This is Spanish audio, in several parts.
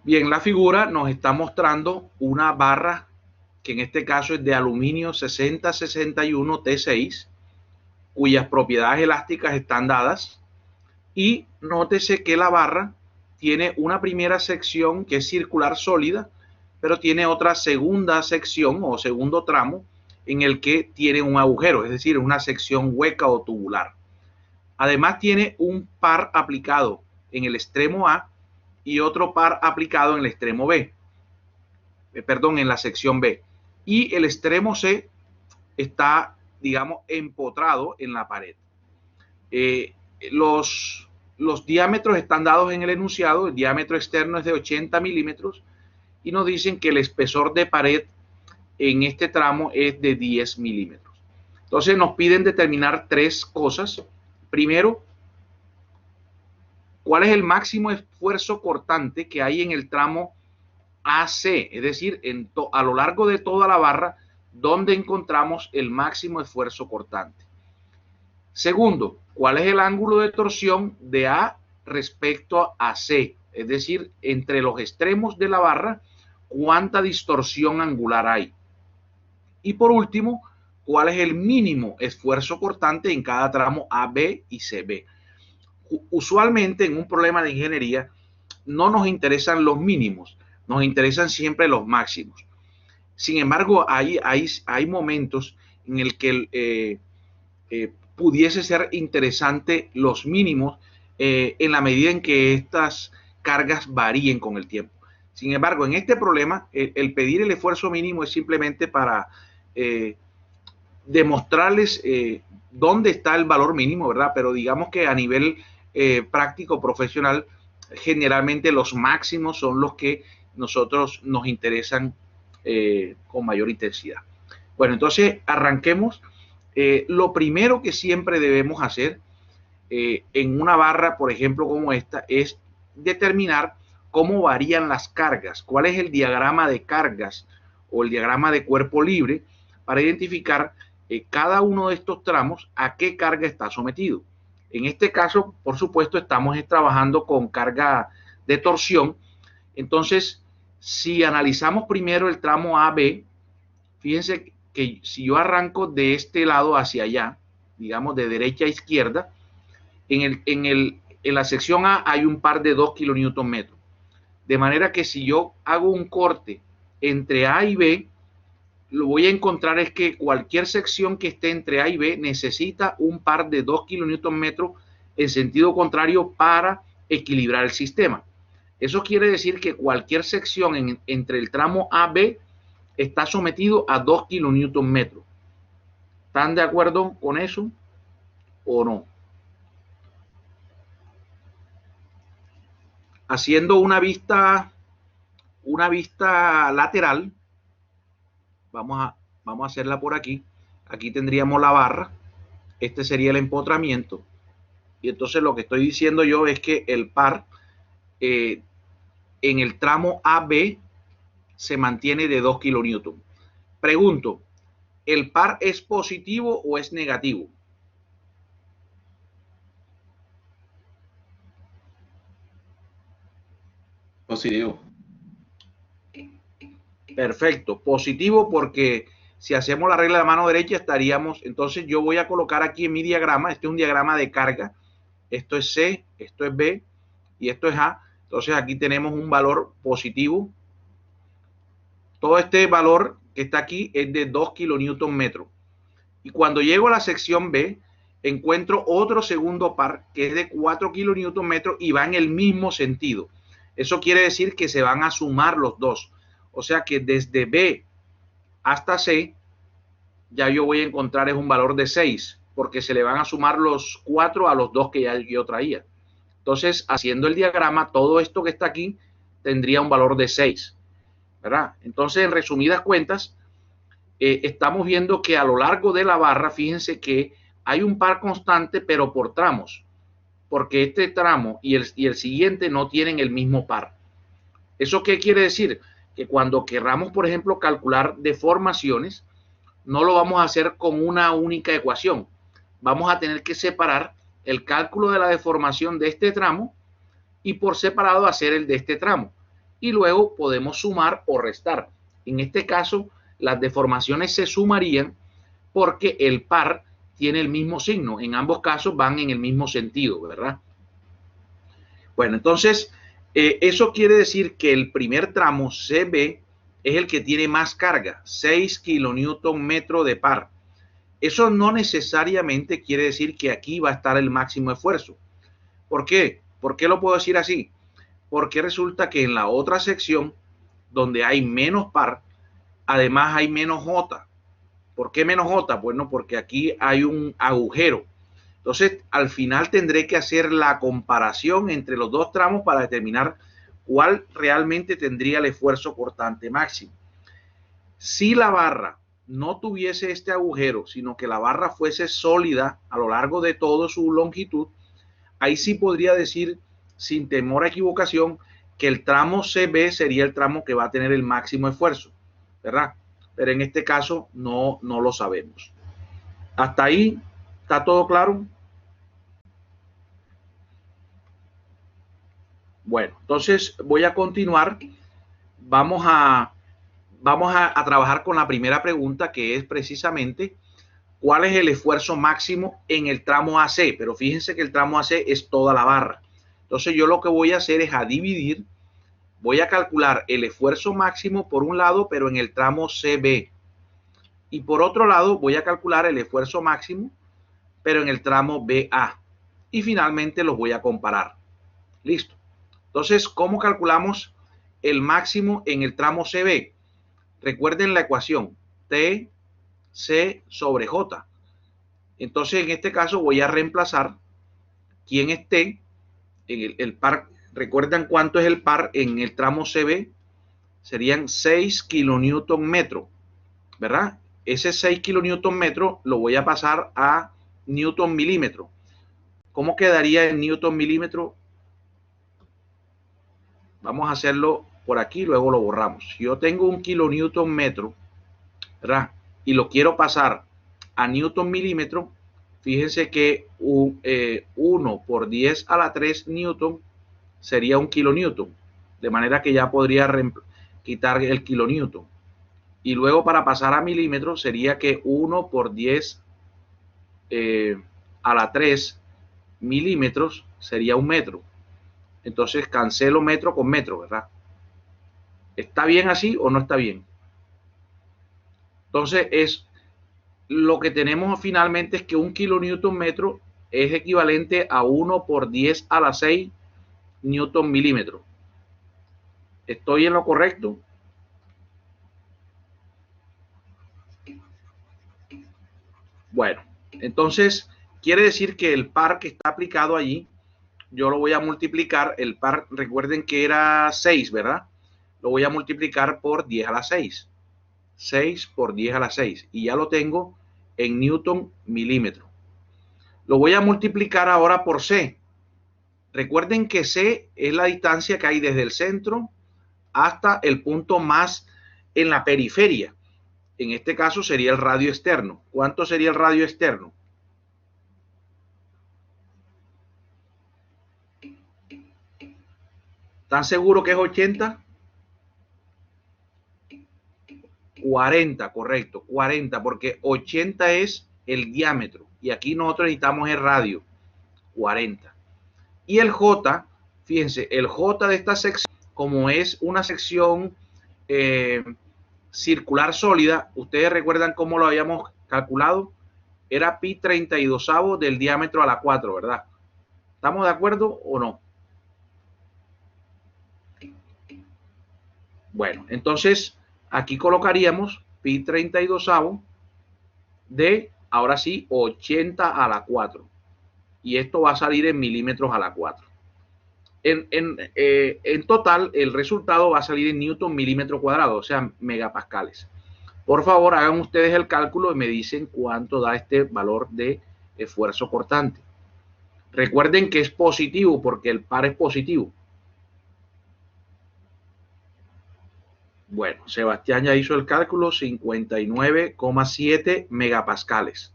Bien, la figura nos está mostrando una barra que en este caso es de aluminio 6061 T6, cuyas propiedades elásticas están dadas. Y nótese que la barra tiene una primera sección que es circular sólida, pero tiene otra segunda sección o segundo tramo en el que tiene un agujero, es decir, una sección hueca o tubular. Además tiene un par aplicado en el extremo A y otro par aplicado en el extremo B, en la sección B. Y el extremo C está, digamos, empotrado en la pared. Los diámetros están dados en el enunciado. El diámetro externo es de 80 milímetros y nos dicen que el espesor de pared en este tramo es de 10 milímetros. Entonces nos piden determinar tres cosas. Primero, ¿cuál es el máximo esfuerzo cortante que hay en el tramo AC? Es decir, a lo largo de toda la barra, ¿dónde encontramos el máximo esfuerzo cortante? Segundo, ¿cuál es el ángulo de torsión de A respecto a C? Es decir, entre los extremos de la barra, ¿cuánta distorsión angular hay? Y por último, ¿cuál es el mínimo esfuerzo cortante en cada tramo AB y CB? Usualmente en un problema de ingeniería no nos interesan los mínimos, nos interesan siempre los máximos. Sin embargo, hay momentos en el que pudiese ser interesante los mínimos en la medida en que estas cargas varíen con el tiempo. Sin embargo, en este problema, el pedir el esfuerzo mínimo es simplemente para demostrarles dónde está el valor mínimo, ¿verdad? Pero digamos que a nivel práctico, profesional, generalmente los máximos son los que nosotros nos interesan con mayor intensidad. Bueno, entonces arranquemos. Lo primero que siempre debemos hacer en una barra, por ejemplo, como esta, es determinar cómo varían las cargas, cuál es el diagrama de cargas o el diagrama de cuerpo libre para identificar cada uno de estos tramos a qué carga está sometido. En este caso, por supuesto, estamos trabajando con carga de torsión. Entonces, si analizamos primero el tramo AB, fíjense que si yo arranco de este lado hacia allá, digamos de derecha a izquierda, en la sección A hay un par de 2 kN. De manera que si yo hago un corte entre A y B, lo voy a encontrar es que cualquier sección que esté entre A y B necesita un par de 2 kN en sentido contrario para equilibrar el sistema. Eso quiere decir que cualquier sección entre el tramo AB está sometido a 2 kN. ¿Están de acuerdo con eso o no? Haciendo una vista lateral, vamos a hacerla por aquí. Aquí tendríamos la barra, este sería el empotramiento, y entonces lo que estoy diciendo yo es que el par en el tramo AB se mantiene de 2 kN. Pregunto, ¿el par es positivo o es negativo? Positivo. Perfecto, positivo porque si hacemos la regla de la mano derecha estaríamos, entonces yo voy a colocar aquí en mi diagrama, este es un diagrama de carga, esto es C, esto es B y esto es A, entonces aquí tenemos un valor positivo. Todo este valor que está aquí es de 2 kN. Y cuando llego a la sección B, encuentro otro segundo par que es de 4 kN y va en el mismo sentido. Eso quiere decir que se van a sumar los dos. O sea que desde B hasta C, ya yo voy a encontrar es un valor de 6, porque se le van a sumar los 4 a los 2 que ya yo traía. Entonces, haciendo el diagrama, todo esto que está aquí tendría un valor de 6, ¿verdad? Entonces, en resumidas cuentas, estamos viendo que a lo largo de la barra, fíjense que hay un par constante, pero por tramos, porque este tramo y el siguiente no tienen el mismo par. ¿Eso qué quiere decir? Que cuando querramos, por ejemplo, calcular deformaciones, no lo vamos a hacer con una única ecuación. Vamos a tener que separar el cálculo de la deformación de este tramo y por separado hacer el de este tramo. y luego podemos sumar o restar. En este caso, las deformaciones se sumarían porque el par tiene el mismo signo. En ambos casos van en el mismo sentido, ¿verdad? Bueno, entonces, eso quiere decir que el primer tramo CB es el que tiene más carga, 6 kilonewton metro de par. Eso no necesariamente quiere decir que aquí va a estar el máximo esfuerzo. ¿Por qué? ¿Por qué lo puedo decir así? Porque resulta que en la otra sección, donde hay menos par, además hay menos J. ¿Por qué menos J? Bueno, porque aquí hay un agujero. Entonces, al final tendré que hacer la comparación entre los dos tramos para determinar cuál realmente tendría el esfuerzo cortante máximo. Si la barra no tuviese este agujero, sino que la barra fuese sólida a lo largo de toda su longitud, ahí sí podría decir, sin temor a equivocación, que el tramo CB sería el tramo que va a tener el máximo esfuerzo, ¿verdad? Pero en este caso no lo sabemos. Hasta ahí, ¿está todo claro? Bueno, entonces voy a continuar. Vamos a trabajar con la primera pregunta, que es precisamente cuál es el esfuerzo máximo en el tramo AC. Pero fíjense que el tramo AC es toda la barra. Entonces yo lo que voy a hacer es a dividir. Voy a calcular el esfuerzo máximo por un lado, pero en el tramo CB. Y por otro lado voy a calcular el esfuerzo máximo, pero en el tramo BA. Y finalmente los voy a comparar. Listo. Entonces, ¿cómo calculamos el máximo en el tramo CB? Recuerden la ecuación T, C sobre J. Entonces, en este caso voy a reemplazar quién es T, en el par. ¿Recuerdan cuánto es el par en el tramo CB? Serían 6 kilonewton metro, ¿verdad? Ese 6 kilonewton metro lo voy a pasar a newton milímetro. ¿Cómo quedaría en newton milímetro? Vamos a hacerlo por aquí, luego lo borramos. Si yo tengo un kilonewton metro, ¿verdad? Y lo quiero pasar a newton milímetro, fíjense que 1 por 10 a la 3 newton sería un kilonewton. De manera que ya podría quitar el kilonewton. Y luego para pasar a milímetros sería que 1 por 10 a la 3 milímetros sería un metro. Entonces cancelo metro con metro, ¿verdad? ¿Está bien así o no está bien? Entonces es lo que tenemos finalmente es que un kilonewton metro es equivalente a 1 por 10 a la 6 newton milímetro. ¿Estoy en lo correcto? Bueno, entonces quiere decir que el par que está aplicado allí, yo lo voy a multiplicar, el par, recuerden que era 6, ¿verdad? Lo voy a multiplicar por 10 a la 6. 6 por 10 a la 6. Y ya lo tengo en newton milímetro. Lo voy a multiplicar ahora por C. Recuerden que C es la distancia que hay desde el centro hasta el punto más en la periferia. En este caso sería el radio externo. ¿Cuánto sería el radio externo? ¿Están seguros que es 80? 40, correcto, 40, porque 80 es el diámetro y aquí nosotros necesitamos el radio, 40. Y el J, fíjense, el J de esta sección, como es una sección circular sólida, ustedes recuerdan cómo lo habíamos calculado, era pi 32 del diámetro a la 4, ¿verdad? ¿Estamos de acuerdo o no? Bueno, entonces aquí colocaríamos pi 32 de, ahora sí, 80 a la 4. Y esto va a salir en milímetros a la 4. En total, el resultado va a salir en newton milímetro cuadrado, o sea, megapascales. Por favor, hagan ustedes el cálculo y me dicen cuánto da este valor de esfuerzo cortante. Recuerden que es positivo porque el par es positivo. Bueno, Sebastián ya hizo el cálculo, 59,7 megapascales.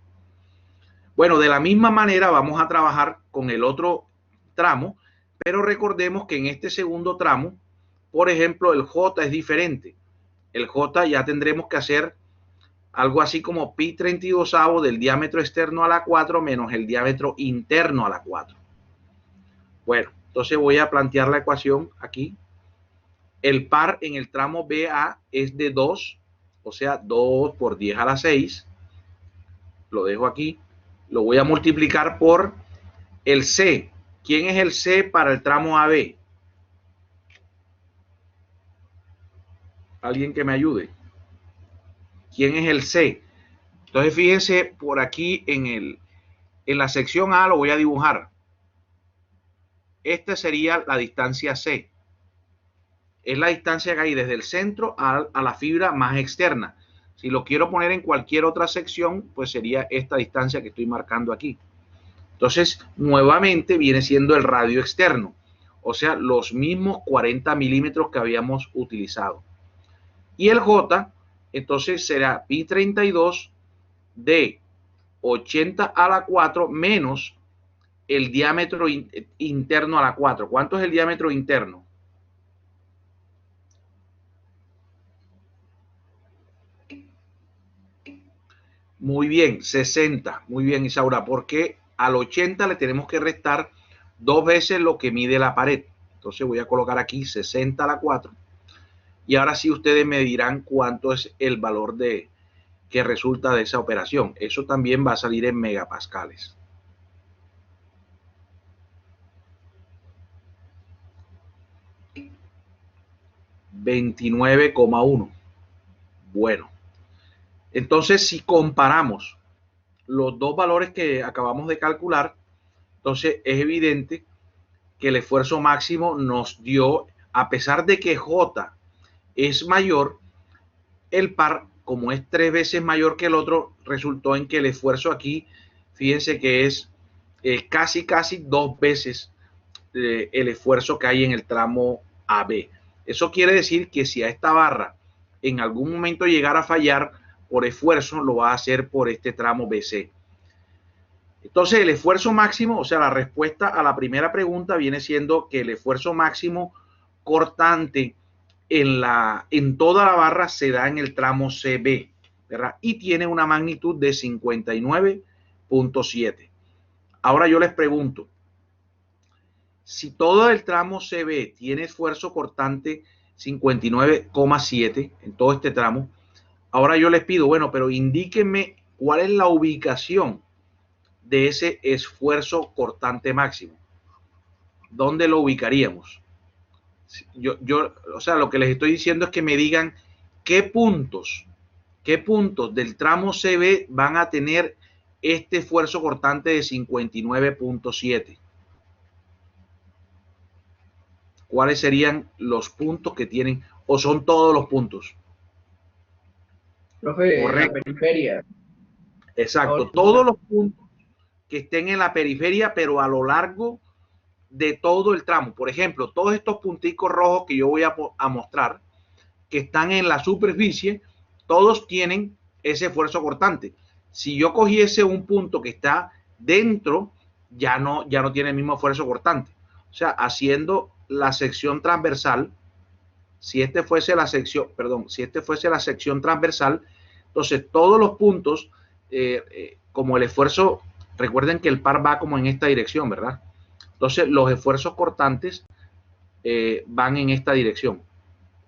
Bueno, de la misma manera vamos a trabajar con el otro tramo, pero recordemos que en este segundo tramo por ejemplo, el J es diferente. El J ya tendremos que hacer algo así como pi 32 del diámetro externo a la 4 menos el diámetro interno a la 4. Bueno, entonces voy a plantear la ecuación aquí. El par en el tramo BA es de 2, o sea, 2 por 10 a la 6. Lo dejo aquí. Lo voy a multiplicar por el C. ¿Quién es el C para el tramo AB? Alguien que me ayude. ¿Quién es el C? Entonces fíjense por aquí en la sección A lo voy a dibujar. Esta sería la distancia C. Es la distancia que hay desde el centro a la fibra más externa. Si lo quiero poner en cualquier otra sección, pues sería esta distancia que estoy marcando aquí. Entonces, nuevamente viene siendo el radio externo, o sea, los mismos 40 milímetros que habíamos utilizado. Y el J, entonces será pi 32 de 80 a la 4 menos el diámetro interno a la 4. ¿Cuánto es el diámetro interno? Muy bien, 60. Muy bien, Isaura, porque al 80 le tenemos que restar 2 veces lo que mide la pared. Entonces voy a colocar aquí 60 a la 4. Y ahora sí ustedes me dirán cuánto es el valor que resulta de esa operación. Eso también va a salir en megapascales. $29,1. Bueno, entonces si comparamos los dos valores que acabamos de calcular, entonces es evidente que el esfuerzo máximo nos dio, a pesar de que J es mayor, el par, como es 3 veces mayor que el otro, resultó en que el esfuerzo aquí, fíjense que es casi 2 veces el esfuerzo que hay en el tramo AB. Eso quiere decir que si a esta barra en algún momento llegara a fallar por esfuerzo, lo va a hacer por este tramo BC. Entonces el esfuerzo máximo, o sea, la respuesta a la primera pregunta viene siendo que el esfuerzo máximo cortante en toda la barra se da en el tramo CB, ¿verdad? Y tiene una magnitud de 59.7. Ahora yo les pregunto, si todo el tramo CB tiene esfuerzo cortante 59,7 en todo este tramo, ahora yo les pido, bueno, pero indíquenme cuál es la ubicación de ese esfuerzo cortante máximo. ¿Dónde lo ubicaríamos? O sea, lo que les estoy diciendo es que me digan qué puntos del tramo CB van a tener este esfuerzo cortante de 59.7. ¿Cuáles serían los puntos que tienen? ¿O son todos los puntos? Profe, la periferia. Exacto, todos los puntos que estén en la periferia, pero a lo largo de todo el tramo. Por ejemplo, todos estos punticos rojos que yo voy a mostrar, que están en la superficie, todos tienen ese esfuerzo cortante. Si yo cogiese un punto que está dentro, ya no tiene el mismo esfuerzo cortante. O sea, haciendo la sección transversal, si este fuese la sección transversal, entonces todos los puntos, como el esfuerzo, recuerden que el par va como en esta dirección, ¿verdad? Entonces los esfuerzos cortantes van en esta dirección,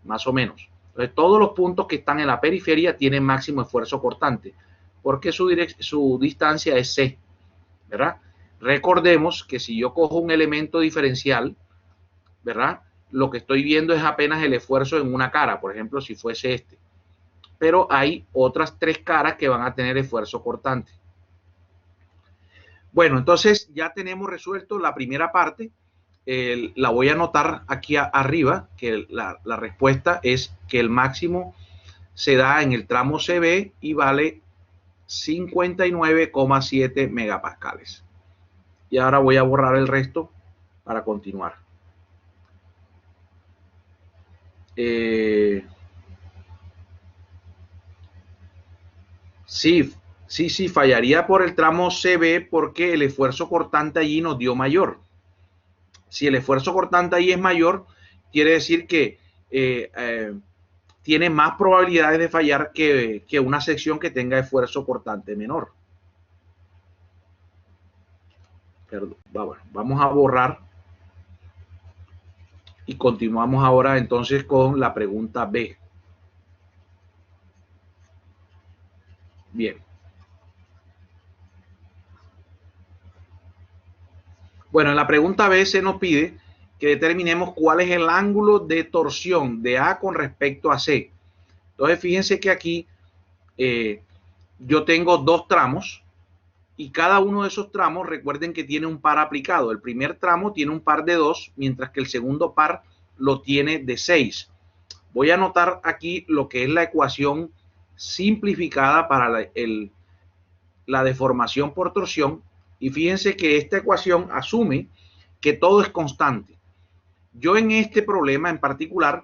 más o menos. Entonces todos los puntos que están en la periferia tienen máximo esfuerzo cortante, porque su distancia es C, ¿verdad? Recordemos que si yo cojo un elemento diferencial, ¿verdad? Lo que estoy viendo es apenas el esfuerzo en una cara, por ejemplo, si fuese este. Pero hay otras 3 caras que van a tener esfuerzo cortante. Bueno, entonces ya tenemos resuelto la primera parte. La voy a anotar aquí arriba, que la respuesta es que el máximo se da en el tramo CB y vale 59,7 megapascales. Y ahora voy a borrar el resto para continuar. Sí, fallaría por el tramo CB porque el esfuerzo cortante allí nos dio mayor. Si el esfuerzo cortante ahí es mayor, quiere decir que tiene más probabilidades de fallar que una sección que tenga esfuerzo cortante menor. Perdón, bueno, vamos a borrar y continuamos ahora entonces con la pregunta B. Bien. Bueno, en la pregunta B se nos pide que determinemos cuál es el ángulo de torsión de A con respecto a C. Entonces, fíjense que aquí yo tengo dos tramos y cada uno de esos tramos, recuerden que tiene un par aplicado. El primer tramo tiene un par de 2, mientras que el segundo par lo tiene de 6. Voy a anotar aquí lo que es la ecuación simplificada para la deformación por torsión. Y fíjense que esta ecuación asume que todo es constante. Yo en este problema en particular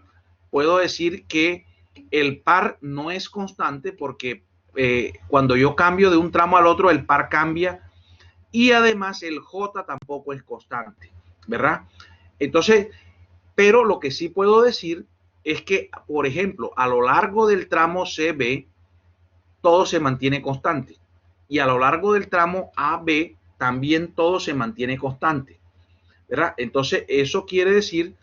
puedo decir que el par no es constante porque cuando yo cambio de un tramo al otro, el par cambia y además el J tampoco es constante, ¿verdad? Entonces, pero lo que sí puedo decir es que, por ejemplo, a lo largo del tramo CB, todo se mantiene constante. Y a lo largo del tramo AB, también todo se mantiene constante, ¿verdad? Entonces, eso quiere decir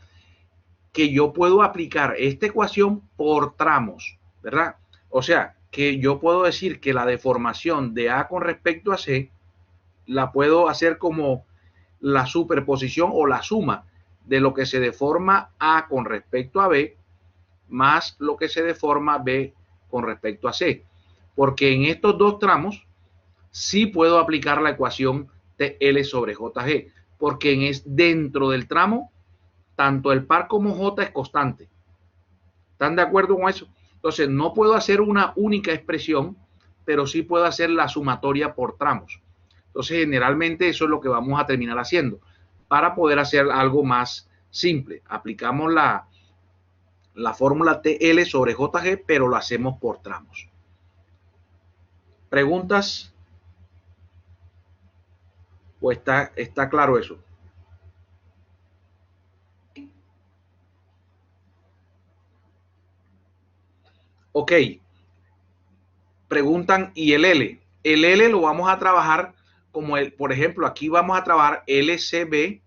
que yo puedo aplicar esta ecuación por tramos, ¿verdad? O sea, que yo puedo decir que la deformación de A con respecto a C la puedo hacer como la superposición o la suma de lo que se deforma A con respecto a B más lo que se deforma B con respecto a C. Porque en estos dos tramos sí puedo aplicar la ecuación TL sobre JG, porque es dentro del tramo, tanto el par como J es constante. ¿Están de acuerdo con eso? Entonces, no puedo hacer una única expresión, pero sí puedo hacer la sumatoria por tramos. Entonces, generalmente eso es lo que vamos a terminar haciendo para poder hacer algo más simple. Aplicamos la fórmula TL sobre JG, pero lo hacemos por tramos. ¿Preguntas? ¿O está claro eso? Ok. Preguntan, ¿y el L? El L lo vamos a trabajar como por ejemplo, aquí vamos a trabajar LCB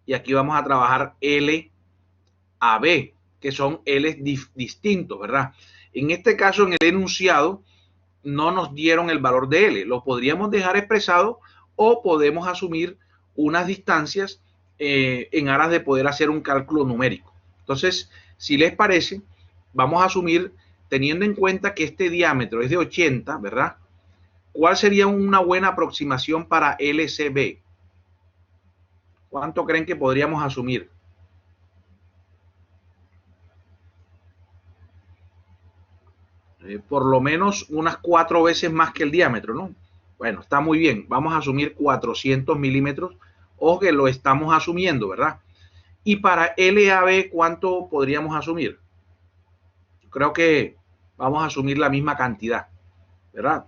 y aquí vamos a trabajar LAB, que son L distintos, ¿verdad? En este caso, en el enunciado, no nos dieron el valor de L. Lo podríamos dejar expresado o podemos asumir unas distancias en aras de poder hacer un cálculo numérico. Entonces, si les parece, vamos a asumir, teniendo en cuenta que este diámetro es de 80, ¿verdad? ¿Cuál sería una buena aproximación para LCB? ¿Cuánto creen que podríamos asumir? Por lo menos unas 4 veces más que el diámetro, ¿no? Bueno, está muy bien. Vamos a asumir 400 milímetros. Ojo que lo estamos asumiendo, ¿verdad? Y para LAB, ¿cuánto podríamos asumir? Creo que vamos a asumir la misma cantidad, ¿verdad?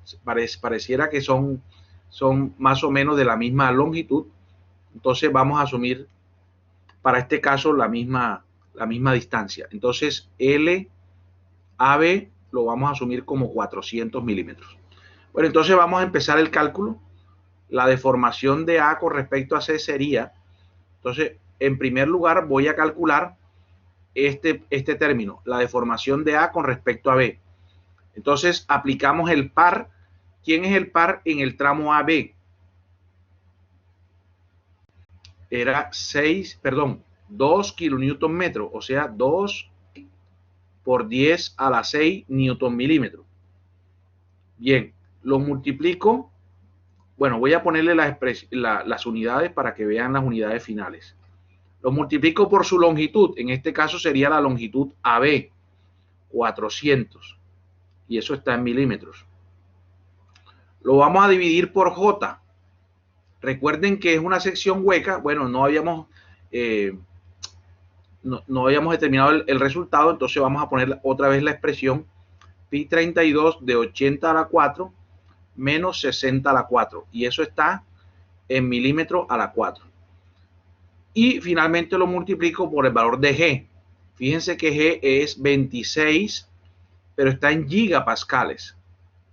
Pareciera que son más o menos de la misma longitud. Entonces vamos a asumir para este caso la misma distancia. Entonces LAB lo vamos a asumir como 400 milímetros. Bueno, entonces vamos a empezar el cálculo. La deformación de A con respecto a C sería, entonces, en primer lugar voy a calcular este término, la deformación de A con respecto a B. Entonces, aplicamos el par. ¿Quién es el par en el tramo AB? Era 2 kilonewton metro, o sea, 2 por 10 a la 6 newton milímetro. Bien, lo multiplico. Bueno, voy a ponerle las unidades para que vean las unidades finales. Lo multiplico por su longitud. En este caso sería la longitud AB, 400. Y eso está en milímetros. Lo vamos a dividir por J. Recuerden que es una sección hueca. Bueno, no habíamos determinado el resultado. Entonces vamos a poner otra vez la expresión pi 32 de 80 a la 4 menos 60 a la 4. Y eso está en milímetros a la 4. Y finalmente lo multiplico por el valor de G. Fíjense que G es 26, pero está en gigapascales.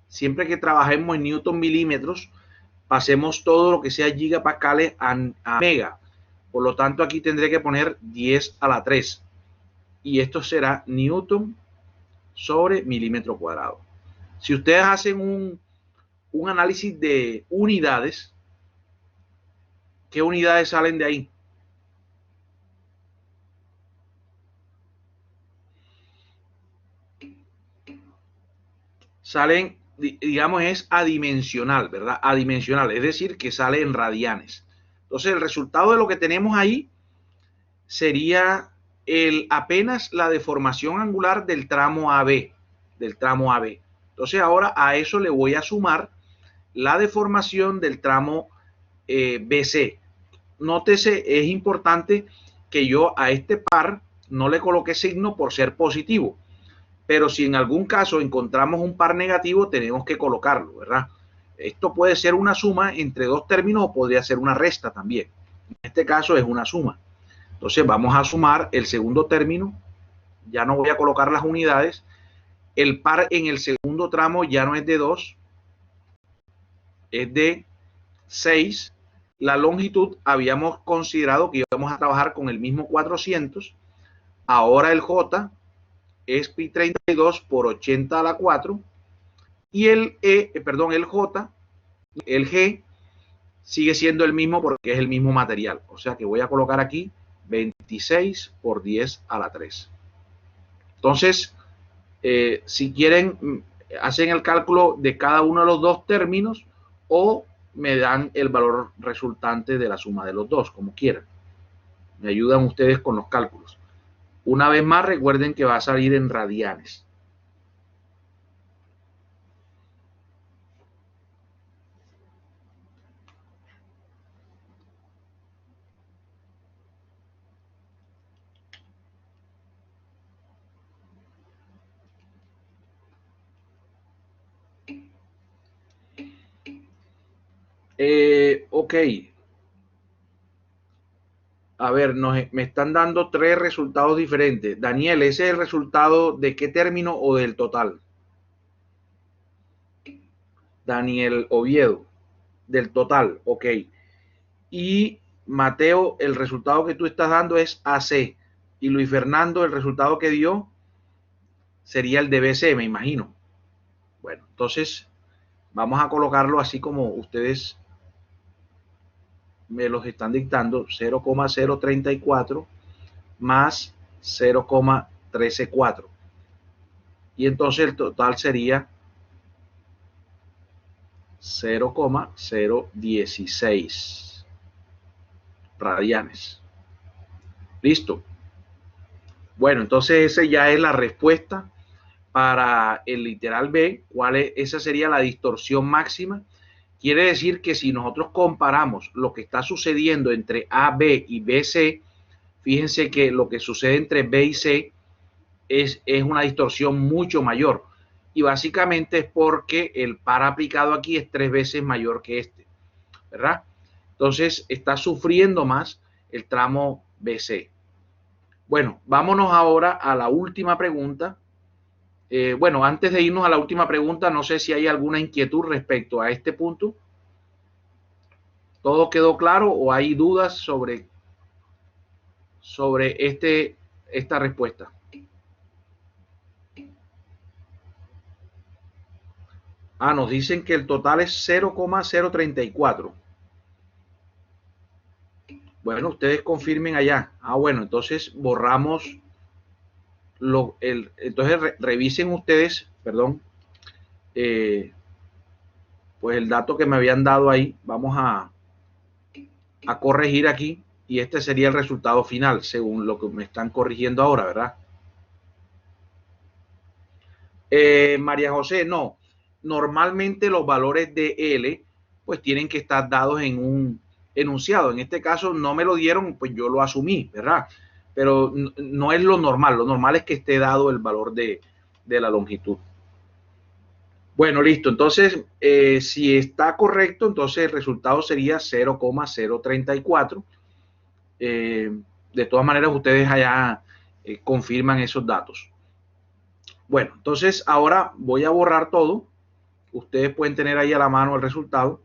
Siempre que trabajemos en newton milímetros, pasemos todo lo que sea gigapascales a mega. Por lo tanto, aquí tendré que poner 10 a la 3. Y esto será newton sobre milímetro cuadrado. Si ustedes hacen un análisis de unidades, ¿qué unidades salen de ahí? Salen, digamos, es adimensional, ¿verdad? Adimensional, es decir, que sale en radianes. Entonces, el resultado de lo que tenemos ahí sería apenas la deformación angular del tramo AB, Entonces, ahora a eso le voy a sumar la deformación del tramo BC. Nótese, es importante que yo a este par no le coloque signo por ser positivo, pero si en algún caso encontramos un par negativo, tenemos que colocarlo, ¿verdad? Esto puede ser una suma entre dos términos o podría ser una resta también. En este caso es una suma. Entonces vamos a sumar el segundo término, ya no voy a colocar las unidades. El par en el segundo tramo ya no es de 2, es de 6. La longitud habíamos considerado que íbamos a trabajar con el mismo 400. Ahora el J es pi 32 por 80 a la 4 y el J, el G sigue siendo el mismo porque es el mismo material. O sea que voy a colocar aquí 26 por 10 a la 3. Entonces, si quieren, hacen el cálculo de cada uno de los dos términos o me dan el valor resultante de la suma de los dos, como quieran. Me ayudan ustedes con los cálculos. Una vez más, recuerden que va a salir en radianes. Ok. A ver, me están dando tres resultados diferentes. Daniel, ¿ese es el resultado de qué término o del total? Daniel Oviedo, del total, ok. Y Mateo, el resultado que tú estás dando es AC. Y Luis Fernando, el resultado que dio sería el de BC, me imagino. Bueno, entonces vamos a colocarlo así como ustedes me los están dictando, 0,034 más 0,134. Y entonces el total sería 0,016 radianes. Listo. Bueno, entonces esa ya es la respuesta para el literal B. Esa sería la distorsión máxima. Quiere decir que si nosotros comparamos lo que está sucediendo entre AB y BC, fíjense que lo que sucede entre B y C es una distorsión mucho mayor. Y básicamente es porque el par aplicado aquí es 3 veces mayor que este, ¿verdad? Entonces está sufriendo más el tramo BC. Bueno, vámonos ahora a la última pregunta. Bueno, antes de irnos a la última pregunta, no sé si hay alguna inquietud respecto a este punto. ¿Todo quedó claro o hay dudas sobre esta respuesta? Nos dicen que el total es 0,034. Bueno, ustedes confirmen allá. Bueno, entonces borramos entonces revisen ustedes, perdón, pues el dato que me habían dado ahí, vamos a corregir aquí y este sería el resultado final, según lo que me están corrigiendo ahora, ¿verdad? María José, no. Normalmente los valores de L pues tienen que estar dados en un enunciado. En este caso no me lo dieron, pues yo lo asumí, ¿verdad? Pero no es lo normal es que esté dado el valor de la longitud. Bueno, listo. Entonces, si está correcto, entonces el resultado sería 0,034. De todas maneras, ustedes allá confirman esos datos. Bueno, entonces ahora voy a borrar todo. Ustedes pueden tener ahí a la mano el resultado.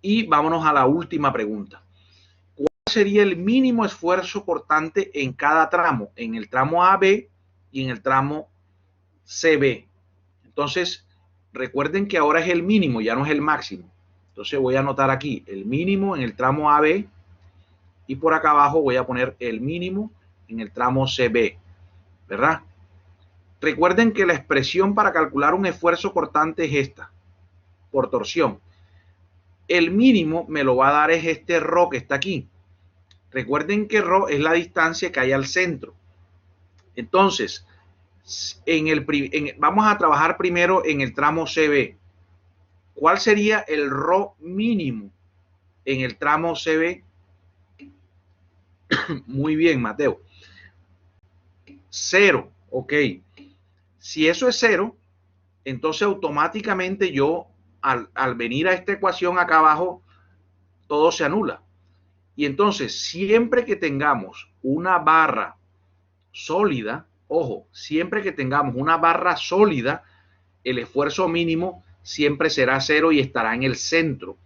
Y vámonos a la última pregunta. ¿Cuál sería el mínimo esfuerzo cortante en cada tramo? En el tramo AB y en el tramo CB. Entonces, recuerden que ahora es el mínimo, ya no es el máximo. Entonces voy a anotar aquí el mínimo en el tramo AB y por acá abajo voy a poner el mínimo en el tramo CB, ¿verdad? Recuerden que la expresión para calcular un esfuerzo cortante es esta, por torsión. El mínimo me lo va a dar es este ρ que está aquí. Recuerden que ρ es la distancia que hay al centro. Entonces, vamos a trabajar primero en el tramo CB. ¿Cuál sería el ρ mínimo en el tramo CB? Muy bien, Mateo. 0, ok. Si eso es 0, entonces automáticamente yo, al venir a esta ecuación acá abajo, todo se anula. Y entonces, siempre que tengamos una barra sólida, ojo, siempre que tengamos una barra sólida, el esfuerzo mínimo siempre será 0 y estará en el centro,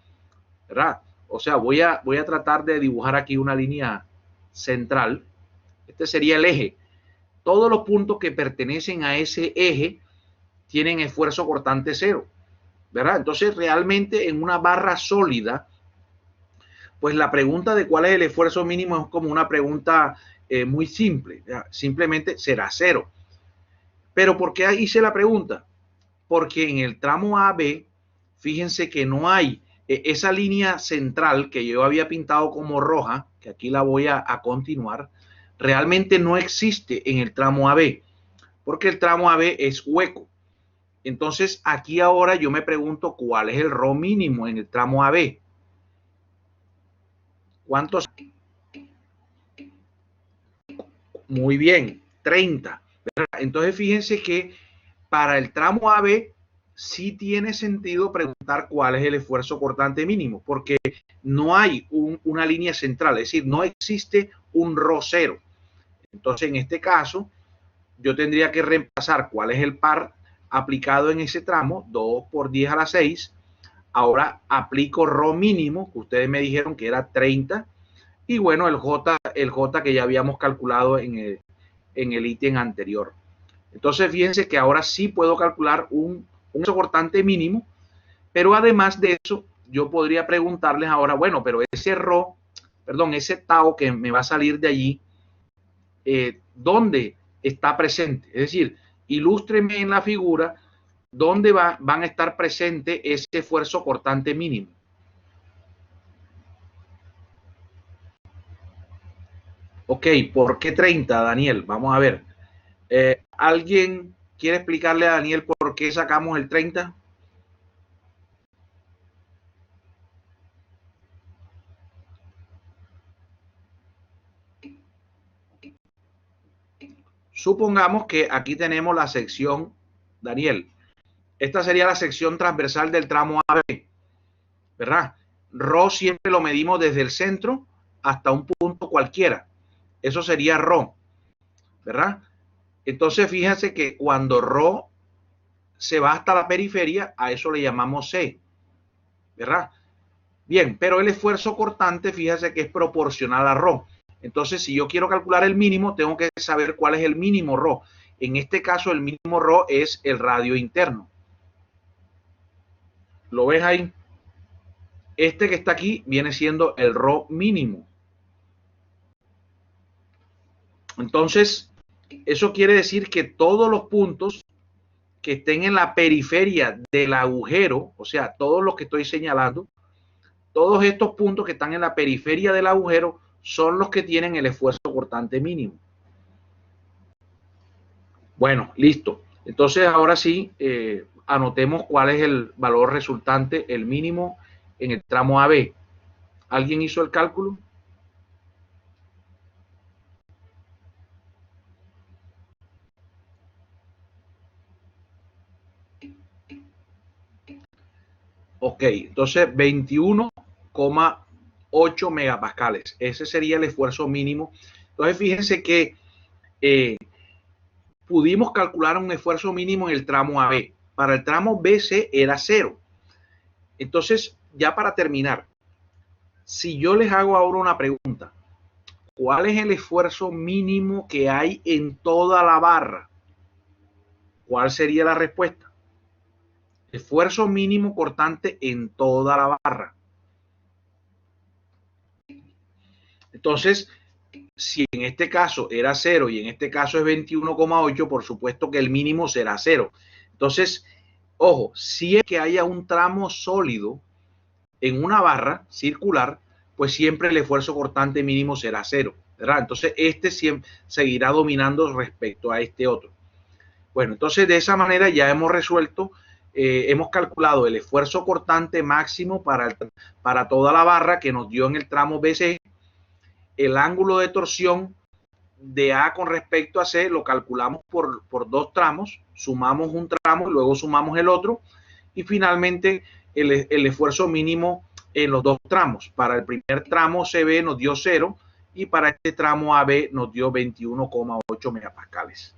¿verdad? O sea, voy a tratar de dibujar aquí una línea central. Este sería el eje. Todos los puntos que pertenecen a ese eje tienen esfuerzo cortante 0, ¿verdad? Entonces, realmente en una barra sólida, pues la pregunta de cuál es el esfuerzo mínimo es como una pregunta muy simple, ¿ya? Simplemente será 0. Pero ¿por qué hice la pregunta? Porque en el tramo AB, fíjense que no hay esa línea central que yo había pintado como roja, que aquí la voy a continuar, realmente no existe en el tramo AB, porque el tramo AB es hueco. Entonces, aquí ahora yo me pregunto cuál es el ρ mínimo en el tramo AB. ¿Cuántos? Muy bien, 30. Entonces, fíjense que para el tramo AB sí tiene sentido preguntar cuál es el esfuerzo cortante mínimo, porque no hay una línea central, es decir, no existe un ρ 0. Entonces, en este caso, yo tendría que reemplazar cuál es el par aplicado en ese tramo, 2 por 10 a la 6. Ahora aplico ρ mínimo, que ustedes me dijeron que era 30, y bueno, el J que ya habíamos calculado en el ítem anterior. Entonces, fíjense que ahora sí puedo calcular un cortante mínimo, pero además de eso, yo podría preguntarles ahora, bueno, pero ese tau que me va a salir de allí, ¿dónde está presente? Es decir, ilústreme en la figura dónde van a estar presente ese esfuerzo cortante mínimo. Ok, ¿por qué 30, Daniel? Vamos a ver. ¿Alguien quiere explicarle a Daniel por qué sacamos el 30? Supongamos que aquí tenemos la sección, Daniel, esta sería la sección transversal del tramo AB, ¿verdad? ρ siempre lo medimos desde el centro hasta un punto cualquiera. Eso sería ρ, ¿verdad? Entonces, fíjense que cuando ρ se va hasta la periferia, a eso le llamamos C, ¿verdad? Bien, pero el esfuerzo cortante, fíjense que es proporcional a ρ. Entonces, si yo quiero calcular el mínimo, tengo que saber cuál es el mínimo ρ. En este caso, el mínimo ρ es el radio interno. ¿Lo ves ahí? Este que está aquí viene siendo el ρ mínimo. Entonces, eso quiere decir que todos los puntos que estén en la periferia del agujero, o sea, todos los que estoy señalando, todos estos puntos que están en la periferia del agujero son los que tienen el esfuerzo cortante mínimo. Bueno, listo. Entonces, ahora sí, anotemos cuál es el valor resultante, el mínimo en el tramo AB. ¿Alguien hizo el cálculo? Ok, entonces 21,8 megapascales. Ese sería el esfuerzo mínimo. Entonces, fíjense que pudimos calcular un esfuerzo mínimo en el tramo AB. Para el tramo BC era 0. Entonces, ya para terminar, si yo les hago ahora una pregunta, ¿cuál es el esfuerzo mínimo que hay en toda la barra? ¿Cuál sería la respuesta? Esfuerzo mínimo cortante en toda la barra. Entonces, si en este caso era 0 y en este caso es 21,8, por supuesto que el mínimo será 0. Entonces, ojo, si es que haya un tramo sólido en una barra circular, pues siempre el esfuerzo cortante mínimo será 0, ¿verdad? Entonces, este siempre seguirá dominando respecto a este otro. Bueno, entonces de esa manera ya hemos resuelto, hemos calculado el esfuerzo cortante máximo para toda la barra que nos dio en el tramo BC. El ángulo de torsión de A con respecto a C lo calculamos por dos tramos, sumamos un tramo y luego sumamos el otro, y finalmente el esfuerzo mínimo en los dos tramos. Para el primer tramo CB nos dio 0 y para este tramo AB nos dio 21,8 megapascales.